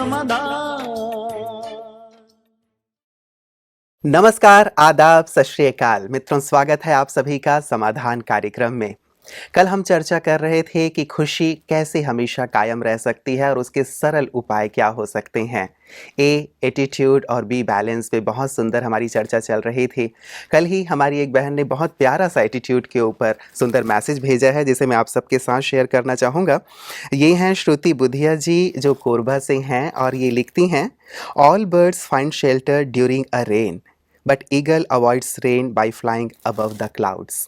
समाधान। नमस्कार, आदाब, सत श्री अकाल मित्रों, स्वागत है आप सभी का समाधान कार्यक्रम में। कल हम चर्चा कर रहे थे कि खुशी कैसे हमेशा कायम रह सकती है और उसके सरल उपाय क्या हो सकते हैं। ए एटीट्यूड और बी बैलेंस पे बहुत सुंदर हमारी चर्चा चल रही थी। कल ही हमारी एक बहन ने बहुत प्यारा सा एटीट्यूड के ऊपर सुंदर मैसेज भेजा है जिसे मैं आप सबके साथ शेयर करना चाहूँगा। ये हैं श्रुति बुधिया जी जो कोरबा से हैं और ये लिखती हैं, all birds find shelter during a rain but eagle avoids rain by flying above the clouds.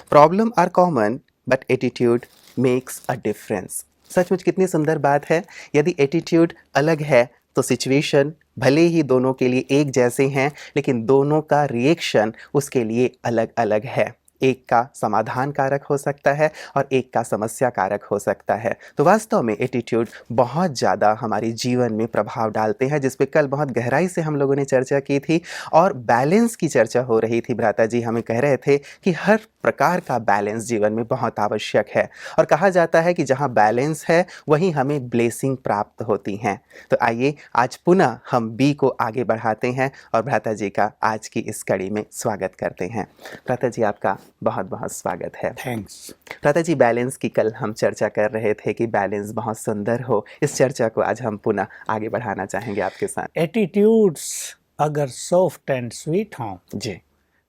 Problem are common but attitude makes a difference. सचमुच कितनी सुंदर बात है। यदि एटीट्यूड अलग है तो सिचुएशन भले ही दोनों के लिए एक जैसे हैं लेकिन दोनों का रिएक्शन उसके लिए अलग अलग है। एक का समाधान कारक हो सकता है और एक का समस्या कारक हो सकता है। तो वास्तव में एटीट्यूड बहुत ज़्यादा हमारे जीवन में प्रभाव डालते हैं, जिस पे कल बहुत गहराई से हम लोगों ने चर्चा की थी। और बैलेंस की चर्चा हो रही थी। भ्राता जी हमें कह रहे थे कि हर प्रकार का बैलेंस जीवन में बहुत आवश्यक है और कहा जाता है कि जहाँ बैलेंस है वहीं हमें ब्लेसिंग प्राप्त होती हैं। तो आइए आज पुनः हम बी को आगे बढ़ाते हैं और भ्राता जी का आज की इस कड़ी में स्वागत करते हैं। भ्राता जी आपका बहुत बहुत स्वागत है। थैंक्स। भ्राता जी, बैलेंस की कल हम चर्चा कर रहे थे कि बैलेंस बहुत सुंदर हो। इस चर्चा को आज हम पुनः आगे बढ़ाना चाहेंगे आपके साथ। एटीट्यूड्स अगर सॉफ्ट एंड स्वीट हों जी।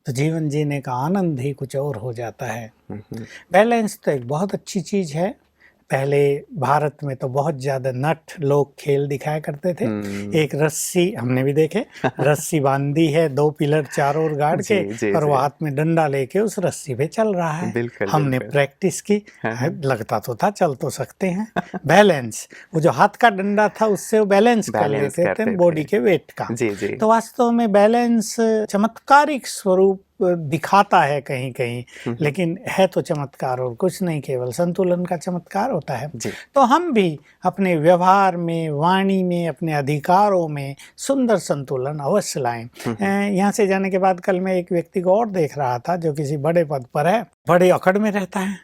तो जीवन जीने का आनंद ही कुछ और हो जाता है। बैलेंस तो एक बहुत अच्छी चीज़ है। पहले भारत में तो बहुत ज़्यादा नट लोग खेल दिखाया करते थे। एक रस्सी, हमने भी देखे, रस्सी बांधी है, दो पिलर चारों ओर गाड़ के और वो हाथ में डंडा लेके उस रस्सी पे चल रहा है। बिल्कुल, हमने बिल्कुल। प्रैक्टिस की, लगता तो था चल तो सकते हैं। बैलेंस, वो जो हाथ का डंडा था उससे वो बैलेंस कर लेते थे बॉडी के वेट का। जी जी। तो वास्तव में बैलेंस चमत्कारिक स्वरूप दिखाता है कहीं कहीं, लेकिन है तो चमत्कार और कुछ नहीं, केवल संतुलन का चमत्कार होता है। तो हम भी अपने व्यवहार में, वाणी में, अपने अधिकारों में सुंदर संतुलन अवश्य लाएं। यहाँ से जाने के बाद कल मैं एक व्यक्ति को और देख रहा था जो किसी बड़े पद पर है, बड़े अकड़ में रहता है,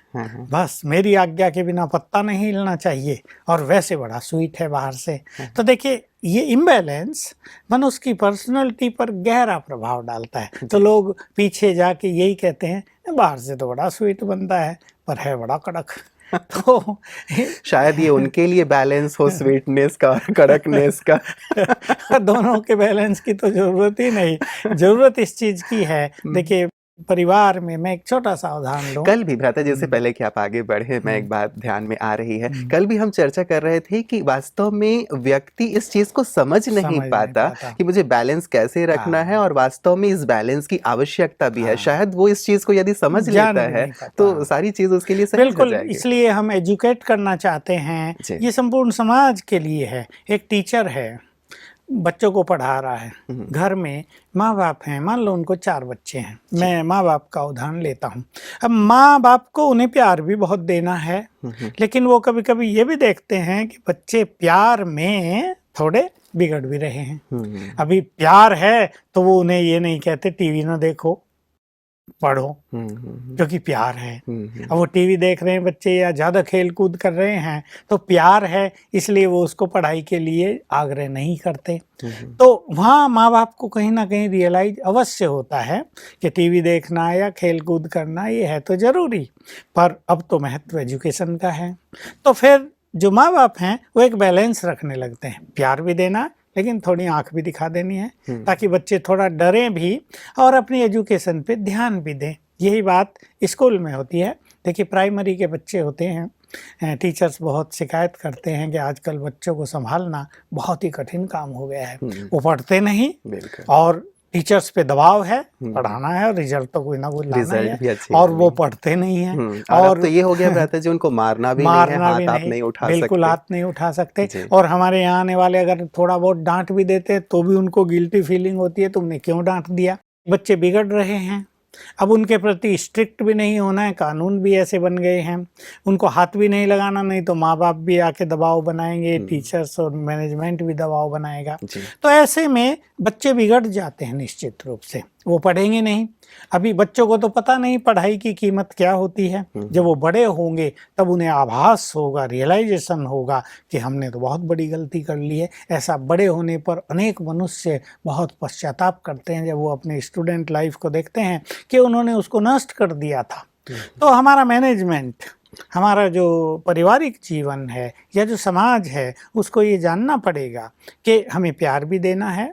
बस मेरी आज्ञा के बिना पत्ता नहीं हिलना चाहिए, और वैसे बड़ा स्वीट है बाहर से। तो देखिए, ये इम्बैलेंस मनुष्य की पर्सनैलिटी पर गहरा प्रभाव डालता है। तो लोग पीछे जाके यही कहते हैं, बाहर से तो बड़ा स्वीट बनता है पर है बड़ा कड़क। तो शायद ये उनके लिए बैलेंस हो, स्वीटनेस का और कड़कनेस का। दोनों के बैलेंस की तो जरूरत ही नहीं, जरूरत इस चीज की है। देखिए, परिवार में मैं एक छोटा सा उदाहरण लूं। कल भी भ्राता जी से पहले कि आप आगे बढ़े, मैं एक बात ध्यान में आ रही है। कल भी हम चर्चा कर रहे थे कि वास्तव में व्यक्ति इस चीज को समझ नहीं पाता कि मुझे बैलेंस कैसे रखना है और वास्तव में इस बैलेंस की आवश्यकता भी है। शायद वो इस चीज को यदि समझ लेता है तो सारी चीज उसके लिए सहज हो जाएगी। इसलिए हम एजुकेट करना चाहते हैं, ये संपूर्ण समाज के लिए है। एक टीचर है, बच्चों को पढ़ा रहा है, घर में माँ बाप हैं, मान लो उनको 4 बच्चे हैं, मैं माँ बाप का उदाहरण लेता हूँ। अब माँ बाप को उन्हें प्यार भी बहुत देना है, लेकिन वो कभी कभी ये भी देखते हैं कि बच्चे प्यार में थोड़े बिगड़ भी रहे हैं। अभी प्यार है तो वो उन्हें ये नहीं कहते टीवी ना देखो, पढ़ो, क्योंकि प्यार है। अब वो टीवी देख रहे हैं बच्चे या ज़्यादा खेल कूद कर रहे हैं तो प्यार है, इसलिए वो उसको पढ़ाई के लिए आग्रह नहीं करते। तो वहाँ माँ बाप को कहीं ना कहीं रियलाइज अवश्य होता है कि टीवी देखना या खेल कूद करना ये है तो ज़रूरी, पर अब तो महत्व एजुकेशन का है। तो फिर जो माँ बाप हैं वो एक बैलेंस रखने लगते हैं, प्यार भी देना लेकिन थोड़ी आंख भी दिखा देनी है, ताकि बच्चे थोड़ा डरें भी और अपनी एजुकेशन पे ध्यान भी दें। यही बात स्कूल में होती है। देखिए, प्राइमरी के बच्चे होते हैं, टीचर्स बहुत शिकायत करते हैं कि आजकल बच्चों को संभालना बहुत ही कठिन काम हो गया है। वो पढ़ते नहीं और टीचर्स पे दबाव है, पढ़ाना है और रिजल्ट तो कोई ना कोई लाना है, और वो पढ़ते नहीं है। और तो ये हो गया भ्राता जी, उनको मारना भी नहीं है, हाथ आप नहीं उठा सकते, बिल्कुल हाथ नहीं उठा सकते। और हमारे यहाँ आने वाले अगर थोड़ा बहुत डांट भी देते तो भी उनको गिल्टी फीलिंग होती है, तुमने क्यों डांट दिया। बच्चे बिगड़ रहे हैं अब उनके प्रति स्ट्रिक्ट भी नहीं होना है, कानून भी ऐसे बन गए हैं, उनको हाथ भी नहीं लगाना, नहीं तो माँ बाप भी आके दबाव बनाएंगे, टीचर्स और मैनेजमेंट भी दबाव बनाएगा। तो ऐसे में बच्चे बिगड़ जाते हैं निश्चित रूप से, वो पढ़ेंगे नहीं। अभी बच्चों को तो पता नहीं पढ़ाई की कीमत क्या होती है, जब वो बड़े होंगे तब उन्हें आभास होगा, रियलाइजेशन होगा कि हमने तो बहुत बड़ी गलती कर ली है। ऐसा बड़े होने पर अनेक मनुष्य बहुत पश्चाताप करते हैं जब वो अपने स्टूडेंट लाइफ को देखते हैं कि उन्होंने उसको नष्ट कर दिया था। तो हमारा मैनेजमेंट, हमारा जो पारिवारिक जीवन है या जो समाज है, उसको ये जानना पड़ेगा कि हमें प्यार भी देना है,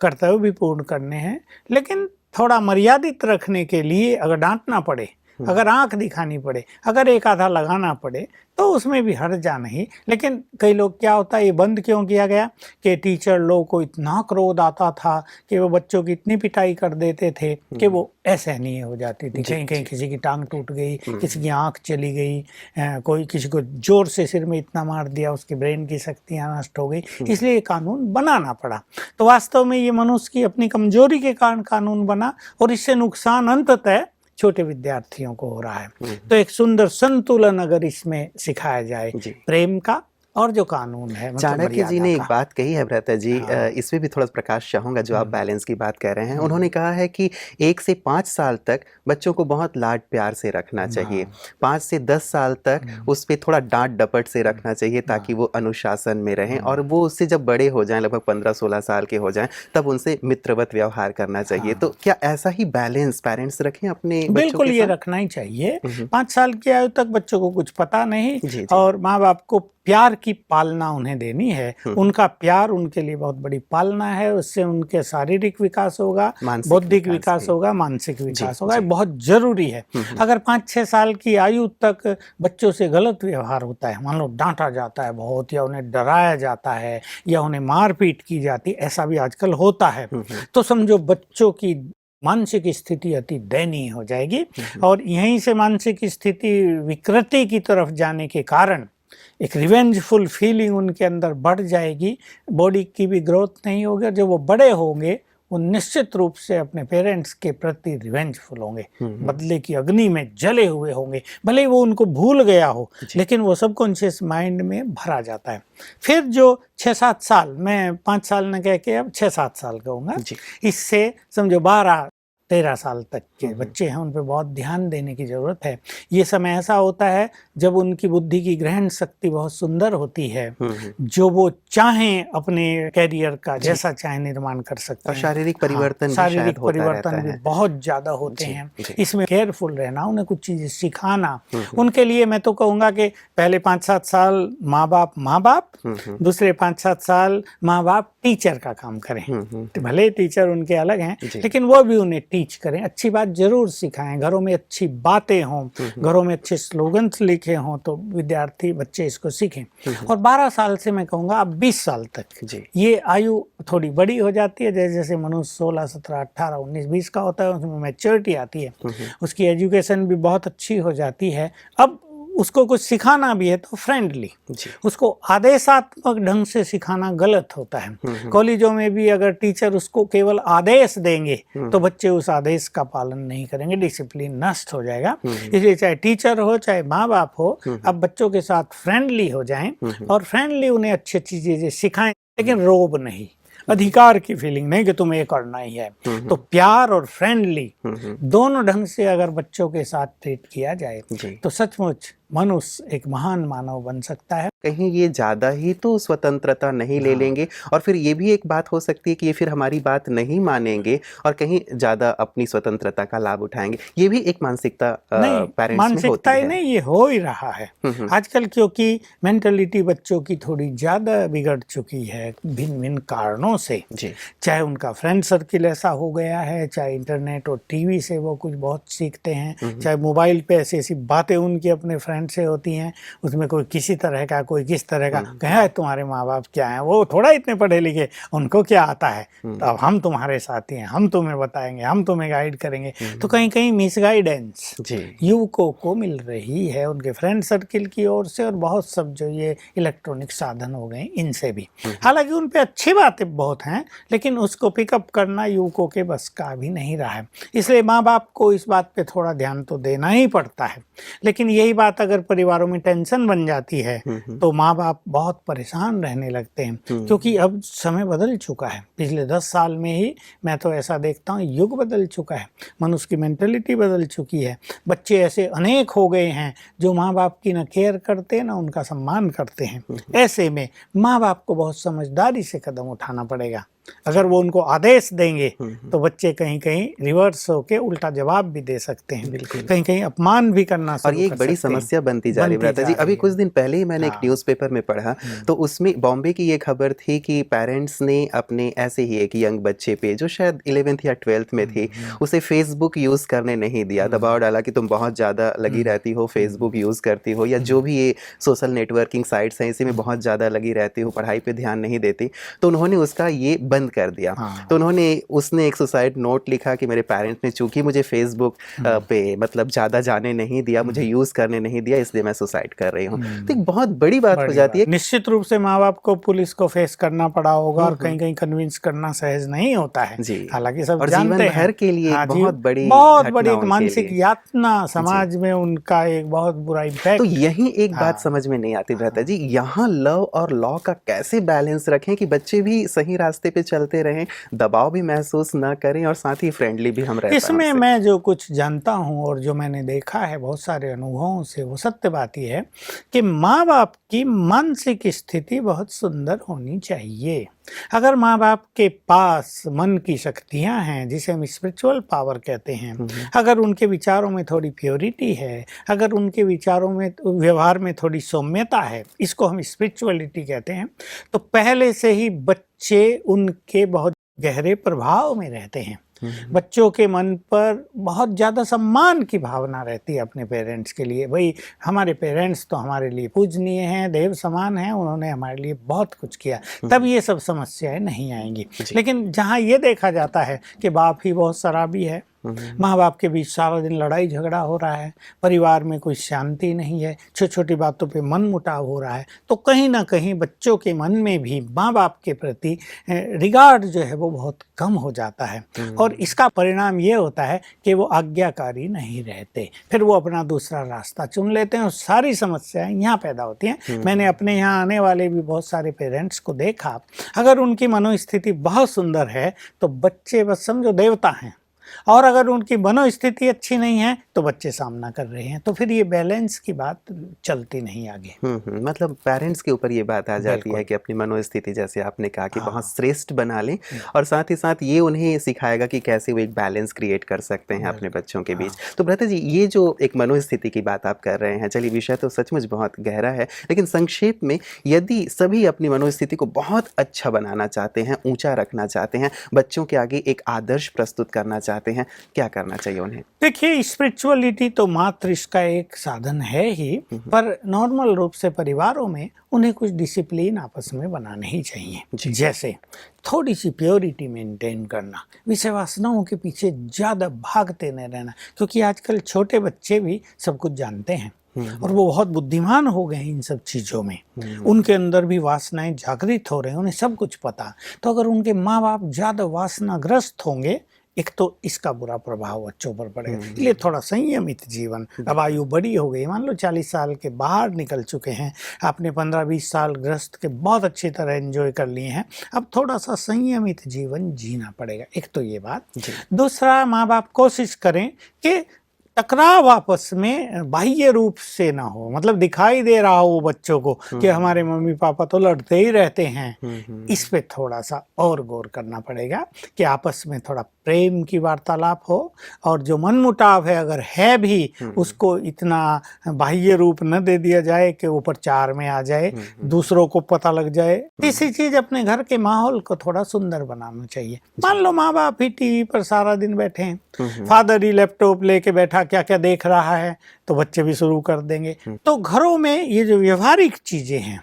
कर्तव्य भी पूर्ण करने हैं, लेकिन थोड़ा मर्यादित रखने के लिए अगर डांटना पड़े, अगर आंख दिखानी पड़े, अगर एक आधा लगाना पड़े तो उसमें भी हर्जा नहीं। लेकिन कई लोग, क्या होता है, ये बंद क्यों किया गया कि टीचर लोग को इतना क्रोध आता था कि वो बच्चों की इतनी पिटाई कर देते थे कि वो असहनीय हो जाती थी। कहीं कहीं किसी की टांग टूट गई, किसी की आंख चली गई, कोई किसी को जोर से सिर में इतना मार दिया उसकी ब्रेन की शक्तियाँ नष्ट हो गई, इसलिए कानून बनाना पड़ा। तो वास्तव में ये मनुष्य की अपनी कमजोरी के कारण कानून बना और इससे नुकसान अंततः छोटे विद्यार्थियों को हो रहा है। तो एक सुंदर संतुलन अगर इसमें सिखाया जाए प्रेम का और जो कानून है, चाणक्य जी ने एक बात कही है भ्राता जी, इसमें भी थोड़ा प्रकाश चाहूँगा जो आप बैलेंस की बात कर रहे हैं। उन्होंने कहा है कि 1 से 5 साल तक बच्चों को बहुत लाड प्यार से रखना चाहिए, 5 से 10 साल तक उस पर थोड़ा डांट डपट से रखना चाहिए ताकि वो अनुशासन में रहें, और वो उससे जब बड़े हो जाएं, लगभग 15-16 साल के हो जाएं, तब उनसे मित्रवत व्यवहार करना चाहिए। तो क्या ऐसा ही बैलेंस पेरेंट्स रखें अपने बच्चों के साथ? बिल्कुल, ये रखना ही चाहिए। 5 साल की आयु तक बच्चों को कुछ पता नहीं और माँ बाप को प्यार की पालना उन्हें देनी है। उनका प्यार उनके लिए बहुत बड़ी पालना है, उससे उनके शारीरिक विकास होगा, बौद्धिक विकास होगा, मानसिक विकास होगा, बहुत जरूरी है। अगर 5-6 साल की आयु तक बच्चों से गलत व्यवहार होता है, मान लो डांटा जाता है बहुत, या उन्हें डराया जाता है, या उन्हें मारपीट की जाती है, ऐसा भी आजकल होता है, तो समझो बच्चों की मानसिक स्थिति अति दयनीय हो जाएगी। और यहीं से मानसिक स्थिति विकृति की तरफ जाने के कारण एक रिवेंजफुल फीलिंग उनके अंदर बढ़ जाएगी, बॉडी की भी ग्रोथ नहीं होगी, और जब वो बड़े होंगे वो निश्चित रूप से अपने पेरेंट्स के प्रति रिवेंजफुल होंगे, बदले की अग्नि में जले हुए होंगे। भले ही वो उनको भूल गया हो, लेकिन वो सबकॉन्शियस माइंड में भरा जाता है। फिर जो 6-7 साल, मैं 5 साल न कह के अब 6-7 साल कहूँगा, इससे समझो 12-13 साल तक के बच्चे हैं, उन पर बहुत ध्यान देने की ज़रूरत है। ये समय ऐसा होता है जब उनकी बुद्धि की ग्रहण शक्ति बहुत सुंदर होती है, जो वो चाहें अपने कैरियर का जैसा चाहे निर्माण कर सकते हैं। शारीरिक परिवर्तन भी बहुत ज़्यादा होते हैं। इसमें केयरफुल रहना, उन्हें कुछ चीज़ें सिखाना। उनके लिए मैं तो कहूँगा कि पहले 5-7 साल माँ बाप, दूसरे 5-7 साल माँ बाप टीचर का काम करें। तो भले टीचर उनके अलग हैं, लेकिन वो भी उन्हें टीच करें, अच्छी बात जरूर सिखाएं, घरों में अच्छी बातें हों, घरों में अच्छे स्लोगन्स लिखे हों, तो विद्यार्थी बच्चे इसको सीखें। और 12 साल से मैं कहूँगा अब 20 साल तक ये आयु थोड़ी बड़ी हो जाती है। जैसे जैसे मनुष्य 16, 17, 18, 19, 20 का होता है, उसमें मैच्योरिटी आती है, उसकी एजुकेशन भी बहुत अच्छी हो जाती है। अब उसको कुछ सिखाना भी है तो फ्रेंडली, उसको आदेशात्मक ढंग से सिखाना गलत होता है। कॉलेजों में भी अगर टीचर उसको केवल आदेश देंगे तो बच्चे उस आदेश का पालन नहीं करेंगे, डिसिप्लिन नष्ट हो जाएगा। इसलिए चाहे टीचर हो चाहे माँ बाप हो, अब बच्चों के साथ फ्रेंडली हो जाएं और फ्रेंडली उन्हें अच्छी अच्छी चीजें सिखाएं, लेकिन रोब नहीं, अधिकार की फीलिंग नहीं कि तुम्हें ये करना ही है। तो प्यार और फ्रेंडली दोनों ढंग से अगर बच्चों के साथ ट्रीट किया जाए तो सचमुच मनुष्य एक महान मानव बन सकता है। कहीं ये ज़्यादा ही तो स्वतंत्रता नहीं ले लेंगे, और फिर ये भी एक बात हो सकती है कि ये फिर हमारी बात नहीं मानेंगे और कहीं ज़्यादा अपनी स्वतंत्रता का लाभ उठाएंगे। ये भी एक मानसिकता पेरेंट्स में होती है। नहीं, ये हो ही रहा है आजकल, क्योंकि मेंटलिटी बच्चों की थोड़ी ज़्यादा बिगड़ चुकी है भिन्न भिन्न कारणों से। चाहे उनका फ्रेंड सर्किल ऐसा हो गया है, चाहे इंटरनेट और टीवी से वो कुछ बहुत सीखते हैं, चाहे मोबाइल पे ऐसी ऐसी बातें उनकी अपने फ्रेंड फ्रेंड से होती हैं, उसमें कोई किसी तरह का, कोि किस तरह का, कहे तुम्हारे माँ बाप क्या हैं, वो थोड़ा इतने पढ़े लिखे, उनको क्या आता है, तो अब हम तुम्हारे साथी हैं, हम तुम्हें बताएंगे, हम तुम्हें गाइड करेंगे। तो कहीं कहीं मिसगाइडेंस युवकों को मिल रही है उनके फ्रेंड सर्किल की ओर से, और बहुत सब जो ये इलेक्ट्रॉनिक साधन हो गए इनसे भी। हालांकि उन पे अच्छी बातें बहुत हैं, लेकिन उसको पिकअप करना युवकों के बस का भी नहीं रहा है। इसलिए माँ बाप को इस बात पे थोड़ा ध्यान तो देना ही पड़ता है। लेकिन यही बात अगर परिवारों में टेंशन बन जाती है तो माँ बाप बहुत परेशान रहने लगते हैं, क्योंकि अब समय बदल चुका है। पिछले 10 साल में ही मैं तो ऐसा देखता हूँ, युग बदल चुका है, मनुष्य की मेंटेलिटी बदल चुकी है। बच्चे ऐसे अनेक हो गए हैं जो माँ बाप की न केयर करते न उनका सम्मान करते हैं। ऐसे में माँ बाप को बहुत समझदारी से कदम उठाना पड़ेगा। अगर वो उनको आदेश देंगे तो बच्चे कहीं कहीं रिवर्स होके उल्टा जवाब भी दे सकते हैं, कहीं कहीं अपमान भी करना शुरू और ये एक बड़ी समस्या बनती जा रही है। जी, अभी कुछ दिन पहले ही मैंने एक न्यूज़पेपर में पढ़ा, तो उसमें बॉम्बे की ये खबर थी कि पेरेंट्स ने अपने ऐसे ही एक यंग बच्चे पे, जो शायद 11th या 12th में थी, उसे फेसबुक यूज़ करने नहीं दिया। दबाव डाला कि तुम बहुत ज़्यादा लगी रहती हो, फेसबुक यूज़ करती हो, या जो भी ये सोशल नेटवर्किंग साइट्स हैं इसी में बहुत ज़्यादा लगी रहती हो, पढ़ाई पर ध्यान नहीं देती। तो उन्होंने उसका ये बंद कर दिया। तो उसने एक सुसाइड नोट लिखा कि मेरे पेरेंट्स ने चूंकि मुझे फेसबुक पे मतलब ज़्यादा जाने नहीं दिया, मुझे यूज़ करने नहीं दिया, इसलिए मैं सुसाइड कर रही हूँ। तो एक बहुत बड़ी बात हो जाती है। निश्चित रूप से माँ बाप को पुलिस को फेस करना पड़ा होगा, और कहीं कहीं कन्विंस करना सहज नहीं होता है। हालांकि सब जानते हैं, भर के लिए बहुत बड़ी मानसिक यातना समाज में उनका एक बहुत बुरा इम्पैक्ट। तो यही एक बात समझ में नहीं आती भ्राता जी, यहाँ लव और लॉ का कैसे बैलेंस रखें कि बच्चे भी सही रास्ते पे चलते रहें, दबाव भी महसूस ना करें, और साथ ही फ्रेंडली भी हम रहें। इसमें मैं जो कुछ जानता हूँ और जो मैंने देखा है बहुत सारे अनुभवों से, वो सत्य बात ही है कि माँ बाप की मानसिक स्थिति बहुत सुंदर होनी चाहिए। अगर माँ बाप के पास मन की शक्तियाँ हैं, जिसे हम स्पिरिचुअल पावर कहते हैं, अगर उनके विचारों में थोड़ी प्योरिटी है, अगर उनके विचारों में, व्यवहार में थोड़ी सौम्यता है, इसको हम स्पिरिचुअलिटी कहते हैं, तो पहले से ही बच्चे उनके बहुत गहरे प्रभाव में रहते हैं। बच्चों के मन पर बहुत ज़्यादा सम्मान की भावना रहती है अपने पेरेंट्स के लिए। भाई हमारे पेरेंट्स तो हमारे लिए पूजनीय हैं, देव समान हैं, उन्होंने हमारे लिए बहुत कुछ किया, तब ये सब समस्याएं नहीं आएंगी। लेकिन जहाँ ये देखा जाता है कि बाप ही बहुत शराबी है, माँ बाप के बीच सारा दिन लड़ाई झगड़ा हो रहा है, परिवार में कोई शांति नहीं है, छोटी छोटी बातों पे मन मुटाव हो रहा है, तो कहीं ना कहीं बच्चों के मन में भी माँ बाप के प्रति रिगार्ड जो है वो बहुत कम हो जाता है। और इसका परिणाम ये होता है कि वो आज्ञाकारी नहीं रहते, फिर वो अपना दूसरा रास्ता चुन लेते हैं, और सारी समस्याएं यहाँ पैदा होती हैं। मैंने अपने यहाँ आने वाले भी बहुत सारे पेरेंट्स को देखा, अगर उनकी मनोस्थिति बहुत सुंदर है तो बच्चे बस समझो देवता हैं, और अगर उनकी मनोस्थिति अच्छी नहीं है तो बच्चे सामना कर रहे हैं, तो फिर ये बैलेंस की बात चलती नहीं आगे। मतलब पेरेंट्स के ऊपर ये बात आ जाती है कि अपनी मनोस्थिति, जैसे आपने कहा, कि बहुत श्रेष्ठ बना लें, और साथ ही साथ ये उन्हें सिखाएगा कि कैसे वो एक बैलेंस क्रिएट कर सकते हैं अपने बच्चों के बीच। तो भ्राता जी, ये जो एक मनोस्थिति की बात आप कर रहे हैं, चलिए विषय तो सचमुच बहुत गहरा है, लेकिन संक्षेप में यदि सभी अपनी मनोस्थिति को बहुत अच्छा बनाना चाहते हैं, ऊंचा रखना चाहते हैं, बच्चों के आगे एक आदर्श प्रस्तुत करना चाहते हैं, क्या करना चाहिए उन्हें? देखिए, स्पिरिचुअलिटी तो मात्र इसका एक साधन है ही, पर नॉर्मल रूप से परिवारों में उन्हें कुछ डिसिप्लिन आपस में बनाने ही चाहिए। जैसे थोड़ी सी प्योरिटी मेंटेन करना, विषय वासनाओं के पीछे ज़्यादा भागते नहीं रहना, क्योंकि आजकल छोटे बच्चे भी सब कुछ जानते हैं और वो बहुत बुद्धिमान हो गए हैं इन सब चीज़ों में। उनके अंदर भी वासनाएं जागृत हो रहे हैं, उन्हें सब कुछ पता। तो अगर उनके माँ बाप ज़्यादा वासनाग्रस्त होंगे, एक तो इसका बुरा प्रभाव बच्चों पर पड़ेगा। इसलिए थोड़ा संयमित जीवन, अब आयु बड़ी हो गई, मान लो 40 साल के बाहर निकल चुके हैं, आपने 15-20 साल गृहस्थ के बहुत अच्छी तरह एंजॉय कर लिए हैं, अब थोड़ा सा संयमित जीवन जीना पड़ेगा। एक तो ये बात। दूसरा, माँ बाप कोशिश करें कि टकराव आपस में बाह्य रूप से ना हो, मतलब दिखाई दे रहा हो बच्चों को कि हमारे मम्मी पापा तो लड़ते ही रहते हैं। इस पे थोड़ा सा और गौर करना पड़ेगा कि आपस में थोड़ा प्रेम की वार्तालाप हो, और जो मनमुटाव है अगर है भी उसको इतना बाह्य रूप न दे दिया जाए कि वो प्रचार में आ जाए, दूसरों को पता लग जाए। तीसरी चीज, अपने घर के माहौल को थोड़ा सुंदर बनाना चाहिए। मान लो माँ बाप ही टीवी पर सारा दिन बैठे हैं, फादर ही लैपटॉप लेके बैठा क्या क्या देख रहा है, तो बच्चे भी शुरू कर देंगे। तो घरों में ये जो व्यवहारिक चीजें हैं,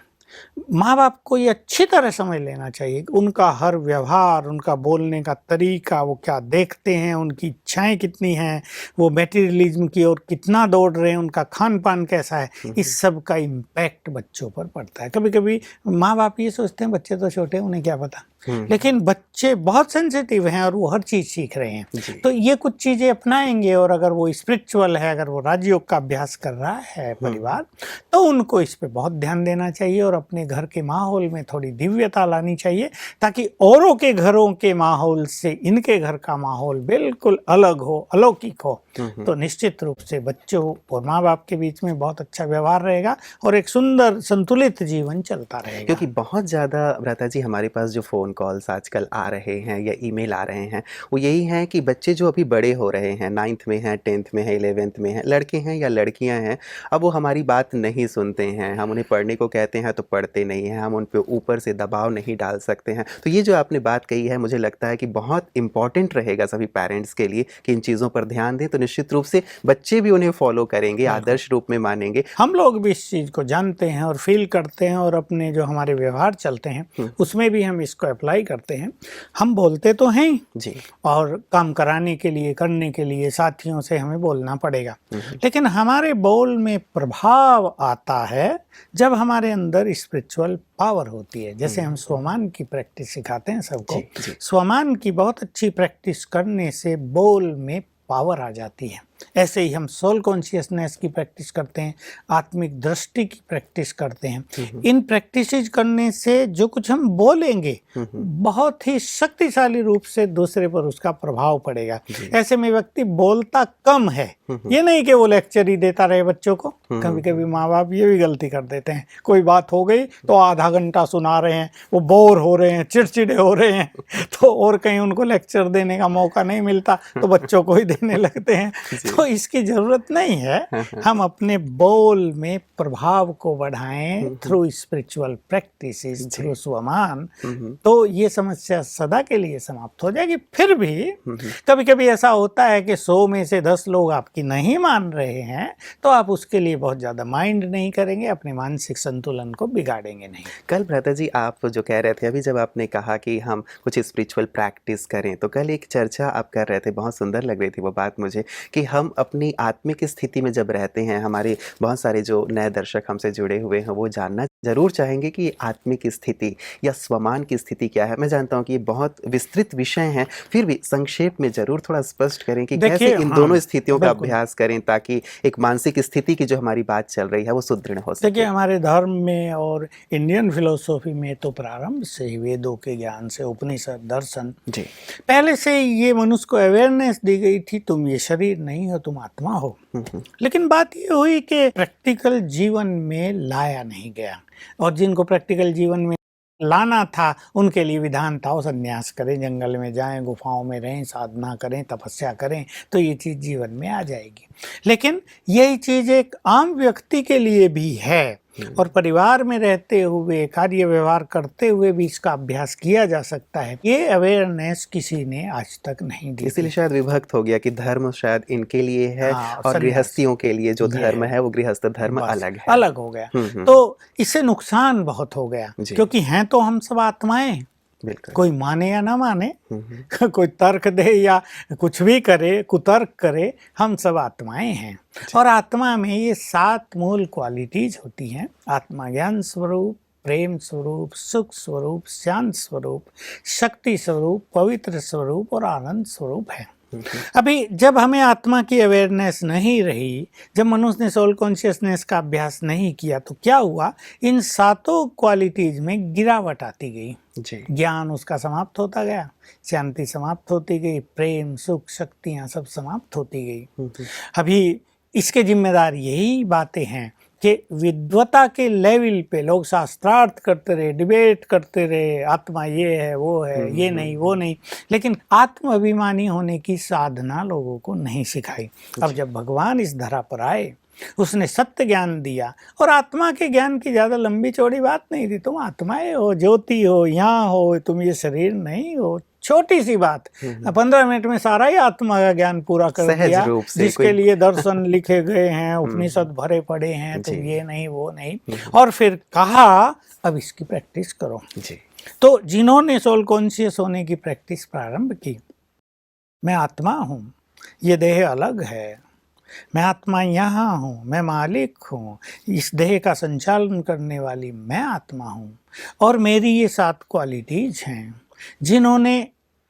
माँ बाप को ये अच्छी तरह समझ लेना चाहिए। उनका हर व्यवहार, उनका बोलने का तरीका, वो क्या देखते हैं, उनकी इच्छाएं कितनी हैं, वो मटेरियलिज्म की ओर कितना दौड़ रहे हैं, उनका खान पान कैसा है, इस सब का इम्पैक्ट बच्चों पर पड़ता है। कभी कभी माँ बाप ये सोचते हैं बच्चे तो छोटे, उन्हें क्या पता, लेकिन बच्चे बहुत सेंसिटिव हैं और वो हर चीज सीख रहे हैं। तो ये कुछ चीजें अपनाएंगे, और अगर वो स्पिरिचुअल है, अगर वो राजयोग का अभ्यास कर रहा है परिवार, तो उनको इस पे बहुत ध्यान देना चाहिए और अपने घर के माहौल में थोड़ी दिव्यता लानी चाहिए, ताकि औरों के घरों के माहौल से इनके घर का माहौल बिल्कुल अलग हो, अलौकिक हो। तो निश्चित रूप से बच्चों और माँ बाप के बीच में बहुत अच्छा व्यवहार रहेगा और एक सुंदर संतुलित जीवन चलता रहेगा। क्योंकि बहुत ज़्यादा भ्राता जी हमारे पास जो फ़ोन कॉल्स आजकल आ रहे हैं या ईमेल आ रहे हैं, वो यही हैं कि बच्चे जो अभी बड़े हो रहे हैं, 9th में हैं, 10th में हैं, 11th में हैं, लड़के हैं या लड़कियां हैं, अब वो हमारी बात नहीं सुनते हैं। हम उन्हें पढ़ने को कहते हैं तो पढ़ते नहीं हैं, हम उन पे ऊपर से दबाव नहीं डाल सकते हैं। तो ये जो आपने बात कही है, मुझे लगता है कि बहुत इंपॉर्टेंट रहेगा सभी पेरेंट्स के लिए कि इन चीज़ों पर ध्यान दें, तो निश्चित रूप से बच्चे भी उन्हें फॉलो करेंगे, आदर्श रूप में मानेंगे। हम लोग भी इस चीज़ को जानते हैं और फील करते हैं, और अपने जो हमारे व्यवहार चलते हैं उसमें भी हम इसको अप्लाई करते हैं। हम बोलते तो हैं जी, और काम कराने के लिए, करने के लिए साथियों से हमें बोलना पड़ेगा, लेकिन हमारे बोल में प्रभाव आता है जब हमारे अंदर स्पिरिचुअल पावर होती है। जैसे हम स्वमान की प्रैक्टिस सिखाते हैं सबको, स्वमान की बहुत अच्छी प्रैक्टिस करने से बोल में पावर आ जाती है। ऐसे ही हम सोल कॉन्शियसनेस की प्रैक्टिस करते हैं, आत्मिक दृष्टि की प्रैक्टिस करते हैं। इन प्रैक्टिस करने से जो कुछ हम बोलेंगे बहुत ही शक्तिशाली रूप से दूसरे पर उसका प्रभाव पड़ेगा। ऐसे में व्यक्ति बोलता कम है, ये नहीं कि वो लेक्चर ही देता रहे बच्चों को। कभी कभी माँ बाप ये भी गलती कर देते हैं, कोई बात हो गई तो आधा घंटा सुना रहे हैं, वो बोर हो रहे हैं, चिड़चिड़े हो रहे हैं, तो और कहीं उनको लेक्चर देने का मौका नहीं मिलता तो बच्चों को ही देने लगते हैं। तो इसकी जरूरत नहीं है। हम अपने बोल में प्रभाव को बढ़ाएं थ्रू स्पिरिचुअल प्रैक्टिसेस, थ्रू स्वमान, तो ये समस्या सदा के लिए समाप्त हो जाएगी। फिर भी कभी कभी ऐसा होता है कि 100 में से 10 लोग आपकी नहीं मान रहे हैं, तो आप उसके लिए बहुत ज़्यादा माइंड नहीं करेंगे, अपने मानसिक संतुलन को बिगाड़ेंगे नहीं। कल भ्राता जी आप जो कह रहे थे अभी, जब आपने कहा कि हम कुछ स्पिरिचुअल प्रैक्टिस करें, तो कल एक चर्चा आप कर रहे थे, बहुत सुंदर लग रही थी वो बात मुझे, कि हम अपनी आत्मिक स्थिति में जब रहते हैं, हमारे बहुत सारे जो नए दर्शक हमसे जुड़े हुए हैं वो जानना ज़रूर चाहेंगे कि आत्मिक स्थिति या स्वमान की स्थिति क्या है। मैं जानता हूँ कि ये बहुत विस्तृत विषय हैं, फिर भी संक्षेप में ज़रूर थोड़ा स्पष्ट करें कि कैसे इन दोनों स्थितियों का अभ्यास करें, ताकि एक मानसिक स्थिति की जो हमारी बात चल रही है वो सुदृढ़ हो सके। देखिए, हमारे धर्म में और इंडियन फिलोसॉफी में तो प्रारंभ से ही वेदों के ज्ञान से, उपनिषद, दर्शन, जी, पहले से ये मनुष्य को अवेयरनेस दी गई थी, तुम ये शरीर नहीं हो, तुम आत्मा हो। लेकिन बात ये हुई कि प्रैक्टिकल जीवन में लाया नहीं गया, और जिनको प्रैक्टिकल जीवन में लाना था उनके लिए विधान था, वो संन्यास करें, जंगल में जाएं, गुफाओं में रहें, साधना करें, तपस्या करें, तो ये चीज़ जीवन में आ जाएगी। लेकिन यही चीज़ एक आम व्यक्ति के लिए भी है, और परिवार में रहते हुए, कार्य व्यवहार करते हुए भी इसका अभ्यास किया जा सकता है। ये अवेयरनेस किसी ने आज तक नहीं दी। इसीलिए शायद विभक्त हो गया कि धर्म शायद इनके लिए है, और गृहस्थियों के लिए जो धर्म है वो गृहस्थ धर्म अलग है, अलग हो गया। तो इससे नुकसान बहुत हो गया, क्योंकि हैं तो हम सब आत्माएं, कोई माने या ना माने, कोई तर्क दे या कुछ भी करे, कुतर्क करे, हम सब आत्माएं हैं। और आत्मा में ये 7 मूल क्वालिटीज होती हैं। आत्मा ज्ञान स्वरूप, प्रेम स्वरूप, सुख स्वरूप, शांत स्वरूप, शक्ति स्वरूप, पवित्र स्वरूप और आनंद स्वरूप है। अभी जब हमें आत्मा की अवेयरनेस नहीं रही, जब मनुष्य ने सोल कॉन्शियसनेस का अभ्यास नहीं किया, तो क्या हुआ, इन 7 क्वालिटीज में गिरावट आती गई। ज्ञान उसका समाप्त होता गया, शांति समाप्त होती गई, प्रेम, सुख, शक्तियाँ सब समाप्त होती गई। अभी इसके जिम्मेदार यही बातें हैं कि विद्वता के लेवल पे लोग शास्त्रार्थ करते रहे, डिबेट करते रहे, आत्मा ये है वो है, ये नहीं वो नहीं, लेकिन आत्म अभिमानी होने की साधना लोगों को नहीं सिखाई। अब जब भगवान इस धरा पर आए, उसने सत्य ज्ञान दिया, और आत्मा के ज्ञान की ज्यादा लंबी चौड़ी बात नहीं थी। तुम आत्माएं हो, ज्योति हो, यहाँ हो, तुम ये शरीर नहीं हो। छोटी सी बात, 15 मिनट में सारा ही आत्मा का ज्ञान पूरा कर दिया, जिसके लिए दर्शन लिखे गए हैं, उपनिषद भरे पड़े हैं, तुम ये नहीं वो नहीं, और फिर कहा अब इसकी प्रैक्टिस करो। तो जिन्होंने सोल कॉन्शियस होने की प्रैक्टिस प्रारंभ की, मैं आत्मा हूँ, ये देह अलग है, मैं आत्मा यहाँ हूँ, मैं मालिक हूँ, इस देह का संचालन करने वाली मैं आत्मा हूँ, और मेरी ये 7 क्वालिटीज हैं। जिन्होंने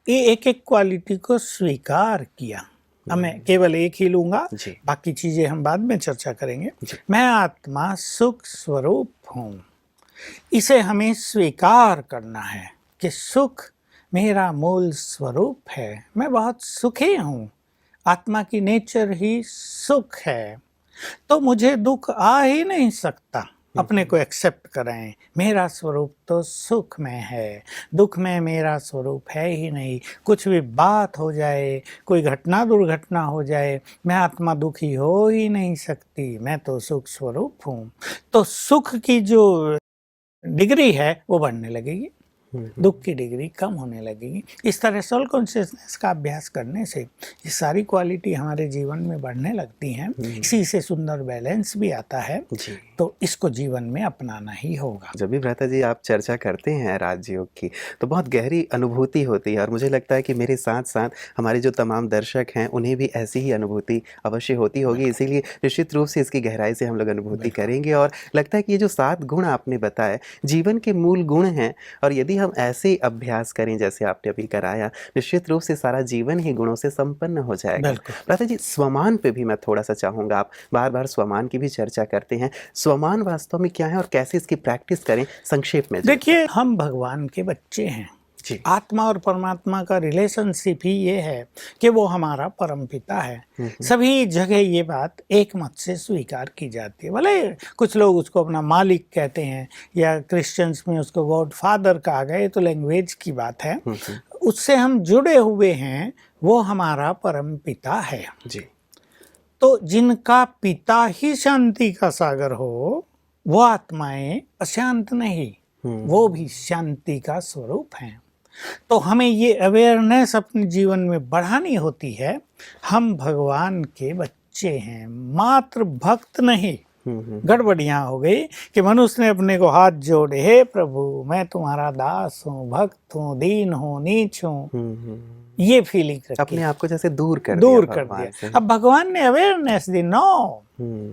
ये एक एक क्वालिटी को स्वीकार किया, अब मैं केवल एक ही लूँगा, बाकी चीज़ें हम बाद में चर्चा करेंगे। मैं आत्मा सुख स्वरूप हूँ, इसे हमें स्वीकार करना है कि सुख मेरा मूल स्वरूप है, मैं बहुत सुखी हूँ, आत्मा की नेचर ही सुख है, तो मुझे दुख आ ही नहीं सकता। अपने को एक्सेप्ट करें, मेरा स्वरूप तो सुख में है, दुख में मेरा स्वरूप है ही नहीं। कुछ भी बात हो जाए, कोई घटना दुर्घटना हो जाए, मैं आत्मा दुखी हो ही नहीं सकती, मैं तो सुख स्वरूप हूँ। तो सुख की जो डिग्री है वो बढ़ने लगेगी, दुख की डिग्री कम होने लगेगी। इस तरह सोल कॉन्शियसनेस का अभ्यास करने से ये सारी क्वालिटी हमारे जीवन में बढ़ने लगती हैं। इसी से सुंदर बैलेंस भी आता है, तो इसको जीवन में अपनाना ही होगा। जब भी भ्राता जी आप चर्चा करते हैं राजयोग की, तो बहुत गहरी अनुभूति होती है, और मुझे लगता है कि मेरे साथ साथ हमारे जो तमाम दर्शक हैं उन्हें भी ऐसी ही अनुभूति अवश्य होती होगी। इसीलिए निश्चित रूप से इसकी गहराई से हम लोग अनुभूति करेंगे। और लगता है कि ये जो 7 गुण आपने बताए जीवन के मूल गुण हैं, और यदि हम ऐसे अभ्यास करें जैसे आपने अभी कराया, निश्चित रूप से सारा जीवन ही गुणों से संपन्न हो जाएगा। भ्राता जी, स्वमान पे भी मैं थोड़ा सा चाहूँगा, आप बार बार स्वमान की भी चर्चा करते हैं, स्वमान वास्तव में क्या है और कैसे इसकी प्रैक्टिस करें, संक्षेप में। देखिए, हम भगवान के बच्चे हैं। आत्मा और परमात्मा का रिलेशनशिप ही ये है कि वो हमारा परमपिता है। सभी जगह ये बात एक मत से स्वीकार की जाती है। भले कुछ लोग उसको अपना मालिक कहते हैं, या क्रिश्चियंस में उसको गॉड फादर कहा गया, तो लैंग्वेज की बात है, उससे हम जुड़े हुए हैं, वो हमारा परमपिता है। तो जिनका पिता ही शांति का सागर हो, वो आत्माएं अशांत नहीं, वो भी शांति का स्वरूप हैं। तो हमें ये अवेयरनेस अपने जीवन में बढ़ानी होती है, हम भगवान के बच्चे हैं, मात्र भक्त नहीं। गड़बड़ यहाँ हो गई कि मनुष्य ने अपने को हाथ जोड़े, हे प्रभु मैं तुम्हारा दास हूँ, भक्त हूँ, दीन हूँ, नीच हूँ, ये फीलिंग अपने आप को जैसे दूर कर दिया। अब भगवान ने अवेयरनेस दी, नो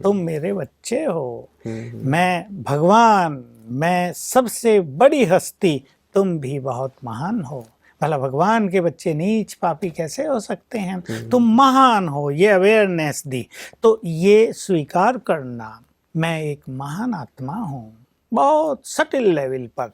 तुम मेरे बच्चे हो, मैं भगवान, मैं सबसे बड़ी हस्ती, तुम भी बहुत महान हो। भला भगवान के बच्चे नीच पापी कैसे हो सकते हैं, तुम महान हो, ये अवेयरनेस दी। तो ये स्वीकार करना, मैं एक महान आत्मा हूँ, बहुत सटिल लेवल पर,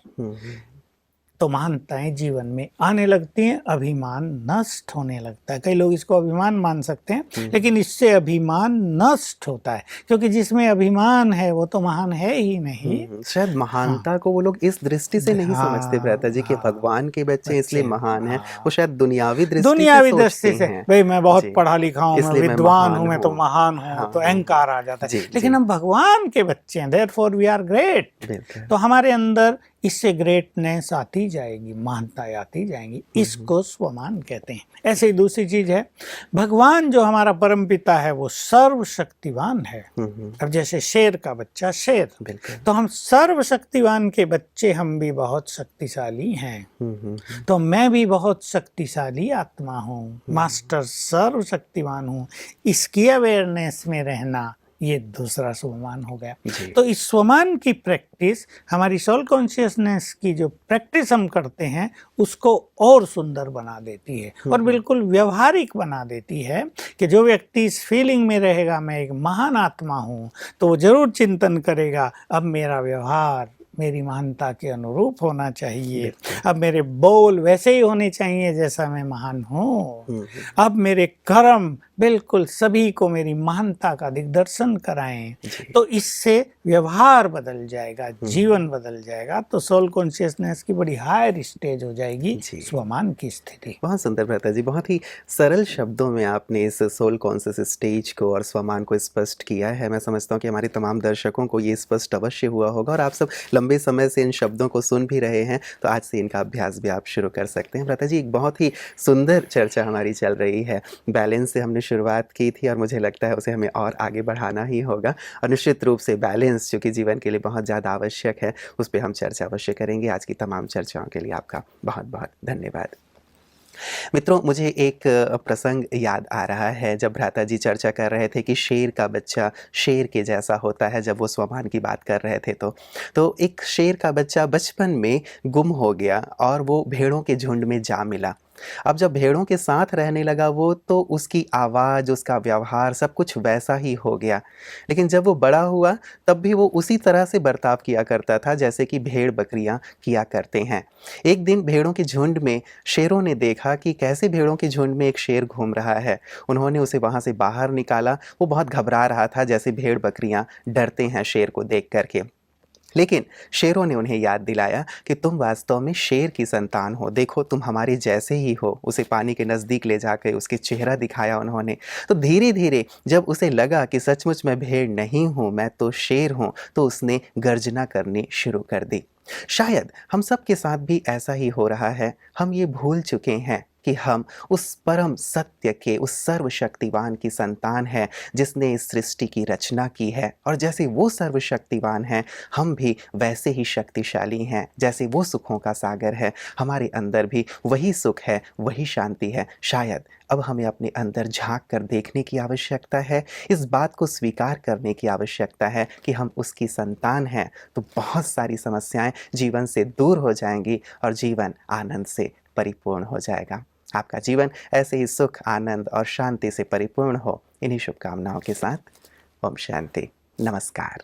तो महानताएं जीवन में आने लगती हैं, अभिमान नष्ट होने लगता है। कई लोग इसको अभिमान मान सकते हैं, लेकिन इससे अभिमान नष्ट होता है, क्योंकि जिसमें अभिमान है वो तो महान है ही नहीं। शायद महानता को वो लोग इस दृष्टि से नहीं समझते भ्राता जी कि भगवान के बच्चे इसलिए महान हैं, वो शायद दुनियावी दृष्टि से भाई मैं बहुत पढ़ा लिखा हूँ, मैं विद्वान हूँ, मैं तो महान हूँ, तो अहंकार आ जाता है। लेकिन हम भगवान के बच्चे हैं, देयरफॉर वी आर ग्रेट। तो हमारे अंदर इससे ग्रेटनेस आती जाएगी, महानता आती जाएंगी, इसको स्वमान कहते हैं। ऐसे ही दूसरी चीज है, भगवान जो हमारा परमपिता है वो सर्वशक्तिवान है। अब जैसे शेर का बच्चा शेर, तो हम सर्वशक्तिवान के बच्चे, हम भी बहुत शक्तिशाली हैं। तो मैं भी बहुत शक्तिशाली आत्मा हूँ, मास्टर सर्वशक्तिवान हूँ, इसकी अवेयरनेस में रहना, ये दूसरा स्वमान हो गया। तो इस स्वमान की प्रैक्टिस, हमारी सोल कॉन्शियसनेस की जो प्रैक्टिस हम करते हैं, उसको और सुंदर बना देती है और बिल्कुल व्यवहारिक बना देती है कि जो व्यक्ति इस फीलिंग में रहेगा मैं एक महान आत्मा हूँ, तो वो जरूर चिंतन करेगा अब मेरा व्यवहार मेरी महानता के अनुरूप होना चाहिए, अब मेरे बोल वैसे ही होने चाहिए जैसा मैं महान हूँ, अब मेरे कर्म बिल्कुल सभी को मेरी महानता का दिग्दर्शन कराएं, जी। तो इससे व्यवहार बदल जाएगा, जीवन बदल जाएगा, तो सोल कॉन्शियसनेस की बड़ी हायर स्टेज हो जाएगी, जी। स्वमान की स्थिति। बहुत सुंदर भ्राता जी, बहुत ही सरल शब्दों में आपने इस सोल कॉन्शियस स्टेज को और स्वमान को स्पष्ट किया है। मैं समझता हूँ कि हमारे तमाम दर्शकों को ये स्पष्ट अवश्य हुआ होगा और आप सब लंबे समय से इन शब्दों को सुन भी रहे हैं, तो आज से इनका अभ्यास भी आप शुरू कर सकते हैं। भ्राता जी, एक बहुत ही सुंदर चर्चा हमारी चल रही है। बैलेंस से हमने शुरुआत की थी और मुझे लगता है उसे हमें और आगे बढ़ाना ही होगा, और निश्चित रूप से बैलेंस जो कि जीवन के लिए बहुत ज़्यादा आवश्यक है, उस पर हम चर्चा अवश्य करेंगे। आज की तमाम चर्चाओं के लिए आपका बहुत बहुत धन्यवाद। मित्रों, मुझे एक प्रसंग याद आ रहा है, जब भ्राता जी चर्चा कर रहे थे कि शेर का बच्चा शेर के जैसा होता है, जब वो स्वमान की बात कर रहे थे तो एक शेर का बच्चा बचपन में गुम हो गया और वो भेड़ों के झुंड में जा मिला। अब जब भेड़ों के साथ रहने लगा वो, तो उसकी आवाज़, उसका व्यवहार सब कुछ वैसा ही हो गया। लेकिन जब वो बड़ा हुआ, तब भी वो उसी तरह से बर्ताव किया करता था जैसे कि भेड़ बकरियां किया करते हैं। एक दिन भेड़ों के झुंड में शेरों ने देखा कि कैसे भेड़ों के झुंड में एक शेर घूम रहा है। उन्होंने उसे वहाँ से बाहर निकाला। वो बहुत घबरा रहा था, जैसे भेड़ बकरियां डरते हैं शेर को देख करके। लेकिन शेरों ने उन्हें याद दिलाया कि तुम वास्तव में शेर की संतान हो, देखो तुम हमारे जैसे ही हो। उसे पानी के नज़दीक ले जाकर उसके चेहरा दिखाया उन्होंने। तो धीरे धीरे जब उसे लगा कि सचमुच मैं भेड़ नहीं हूँ, मैं तो शेर हूँ, तो उसने गर्जना करनी शुरू कर दी। शायद हम सब के साथ भी ऐसा ही हो रहा है। हम ये भूल चुके हैं कि हम उस परम सत्य के, उस सर्वशक्तिवान की संतान हैं, जिसने इस सृष्टि की रचना की है। और जैसे वो सर्वशक्तिवान हैं, हम भी वैसे ही शक्तिशाली हैं। जैसे वो सुखों का सागर है, हमारे अंदर भी वही सुख है, वही शांति है। शायद अब हमें अपने अंदर झांक कर देखने की आवश्यकता है, इस बात को स्वीकार करने की आवश्यकता है कि हम उसकी संतान हैं। तो बहुत सारी समस्याएं जीवन से दूर हो जाएंगी और जीवन आनंद से परिपूर्ण हो जाएगा। आपका जीवन ऐसे ही सुख, आनंद और शांति से परिपूर्ण हो, इन्हीं शुभकामनाओं के साथ ओम शांति। नमस्कार।